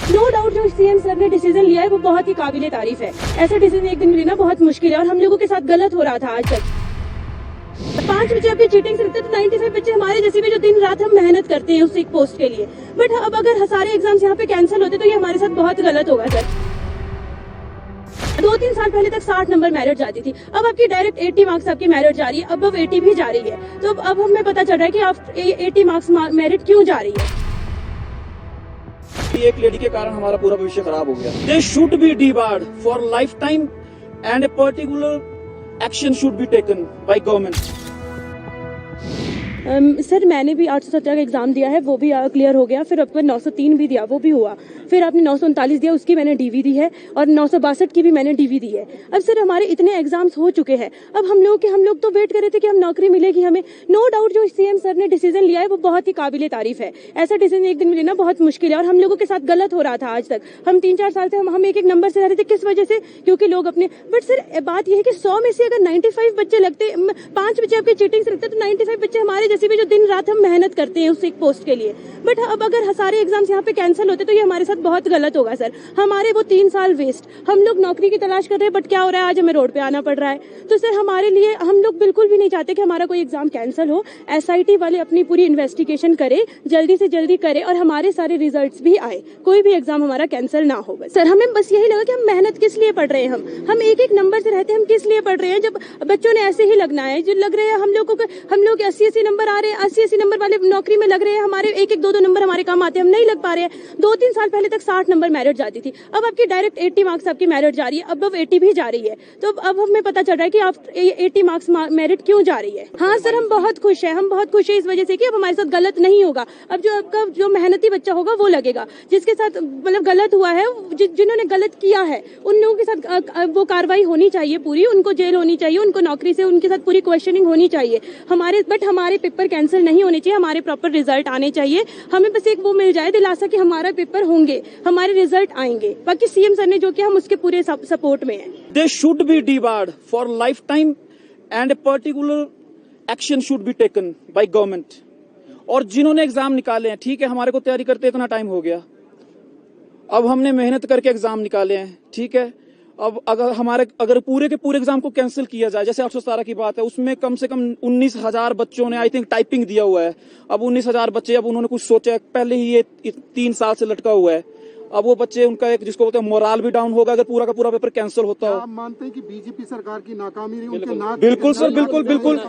No doubt जो CM sir ने decision लिया है वो बहुत ही काबिले तारीफ है। ऐसा डिसीजन एक दिन में लेना बहुत मुश्किल है और हम लोगों के साथ गलत हो रहा था आज तक। 5 बच्चे आपकी चीटिंग से लगते तो 95 बच्चे हमारे जैसे भी जो दिन रात हम मेहनत करते हैं उस एक पोस्ट के लिए। बट अब अगर सारे एग्जाम्स यहाँ पे कैंसिल होते तो ये हमारे साथ बहुत गलत होगा सर। 2-3 साल पहले तक 60 नंबर मेरिट जाती थी, अब आपकी डायरेक्ट 80 मार्क्स आपकी मेरिट जा रही है, अब 80 भी जा रही है। तो अब हमें पता चल रहा है कि आप 80 मार्क्स मेरिट क्यों जा रही है। एक लेडी के कारण हमारा पूरा भविष्य खराब हो गया। They should be debarred for life time and a particular action should be taken by government. Sir मैंने भी 817 का एग्जाम दिया है, वो भी क्लियर हो गया। फिर आपको 903 भी दिया, वो भी हुआ। फिर आपने 939 दिया, उसकी मैंने डीवी दी है और 962 की भी मैंने डीवी दी है। अब सर हमारे इतने एग्जाम्स हो चुके हैं, अब हम लोग तो वेट कर रहे थे कि हम नौकरी मिलेगी हमें। नो डाउट जो सीएम सर ने डिसीजन लिया है वो बहुत ही काबिले तारीफ है। ऐसा डिसीजन एक दिन में लेना बहुत मुश्किल है और हम लोगों के साथ गलत हो रहा था आज तक। हम 3-4 साल से हम एक नंबर से रह रहे थे, किस वजह से? क्योंकि लोग अपने। बट सर बात यह है कि 100 में से अगर 95 बच्चे लगते, 5 बच्चे आपके चीटिंग से लगते तो 95 बच्चे हमारे जैसे भी जो दिन रात हम मेहनत करते हैं उस एक पोस्ट के लिए। बट अब अगर सारे एग्जाम्स यहाँ पे कैंसिल होते तो ये हमारे साथ बहुत गलत होगा सर। हमारे वो 3 साल वेस्ट। हम लोग नौकरी की तलाश कर रहे हैं, बट क्या हो रहा है, आज हमें रोड पे आना पड़ रहा है। तो सर हमारे लिए हम लोग बिल्कुल भी नहीं चाहते कि हमारा कोई एग्जाम कैंसिल हो। एसआईटी वाले अपनी पूरी इन्वेस्टिगेशन करे, जल्दी से जल्दी करे और हमारे सारे रिजल्ट्स भी आए, कोई भी एग्जाम हमारा कैंसिल ना हो। सर हमें बस यही लगा कि हम मेहनत किस लिए पढ़ रहे हैं, हम एक नंबर से रहते हैं, हम किस लिए पढ़ रहे हैं जब बच्चों ने ऐसे ही लगना है। जो लग रहे हैं हम लोग 80-80 नंबर आ रहे हैं, 80-80 नंबर वाले नौकरी में लग रहे हैं, हमारे 1-2 नंबर हमारे काम आते हैं, हम नहीं लग पा रहे हैं। 2-3 साल पहले तक 60 नंबर मेरिट जाती थी, अब आपकी डायरेक्ट 80 मार्क्स आपकी मेरिट जा रही है, अब 80 भी जा रही है। तो अब हमें पता चल रहा है कि आप 80 मार्क्स मेरिट क्यों जा रही है। हाँ सर हम बहुत खुश हैं, इस वजह से कि अब हमारे साथ गलत नहीं होगा। अब जो आपका जो मेहनती बच्चा होगा वो लगेगा, जिसके साथ मतलब गलत हुआ है, जिन्होंने गलत किया है उन लोगों के साथ वो कार्रवाई होनी चाहिए पूरी, उनको जेल होनी चाहिए, उनको नौकरी से उनके साथ पूरी क्वेश्चनिंग होनी चाहिए। हमारे पेपर कैंसिल नहीं होने चाहिए, हमारे प्रॉपर रिजल्ट आने चाहिए। हमें बस एक वो मिल जाए दिलासा कि हमारा पेपर होंगे, हमारे रिजल्ट आएंगे। बाकी सीएम सर ने जो किया हम उसके पूरे सपोर्ट में हैं। They should be debarred for life time and a particular action should be taken by government. और जिन्होंने एग्जाम निकाले हैं, ठीक है, हमारे को तैयारी करते इतना टाइम हो गया, अब हमने मेहनत करके एग्जाम निकाले हैं, ठीक है। अब अगर पूरे के पूरे एग्जाम को कैंसिल किया जाए, जैसे 817 की बात है, उसमें कम से कम 19,000 बच्चों ने आई थिंक टाइपिंग दिया हुआ है। अब 19,000 बच्चे, अब उन्होंने कुछ सोचा, पहले ही ये 3 साल से लटका हुआ है। अब वो बच्चे, उनका एक जिसको बोलते हैं मोराल भी डाउन होगा अगर पूरा का पूरा पेपर कैंसिल होता हो। आप मानते हैं कि बीजेपी सरकार की नाकामी रही, उनके नाक बिल्कुल सर, बिल्कुल।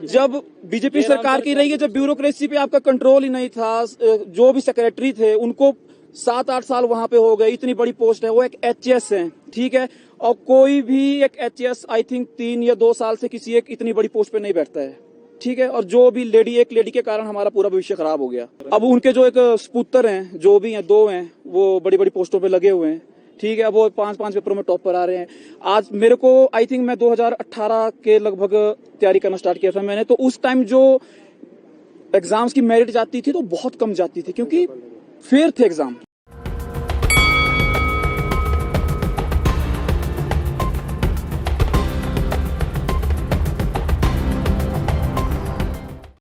जब बीजेपी सरकार की रही है, जब ब्यूरोक्रेसी पे आपका कंट्रोल ही नहीं था, जो भी सेक्रेटरी थे उनको 7-8 साल वहां पे हो गए, इतनी बड़ी पोस्ट है, वो एक एचएस है, ठीक है। और कोई भी एक एचएस आई थिंक 3 या 2 साल से किसी एक इतनी बड़ी पोस्ट पे नहीं बैठता है, ठीक है। और जो भी एक लेडी के कारण हमारा पूरा भविष्य खराब हो गया। अब उनके जो एक सपुत्र हैं, जो भी हैं, 2 हैं, वो बड़ी बड़ी पोस्टों पे लगे हुए हैं, ठीक है। अब वो 5-5 पेपरों में टॉप पर आ रहे हैं। आज मेरे को आई थिंक मैं 2018 के लगभग तैयारी करना स्टार्ट किया था मैंने, तो उस टाइम जो एग्जाम्स की मेरिट जाती थी तो बहुत कम जाती थी, क्योंकि फेयर थे एग्जाम।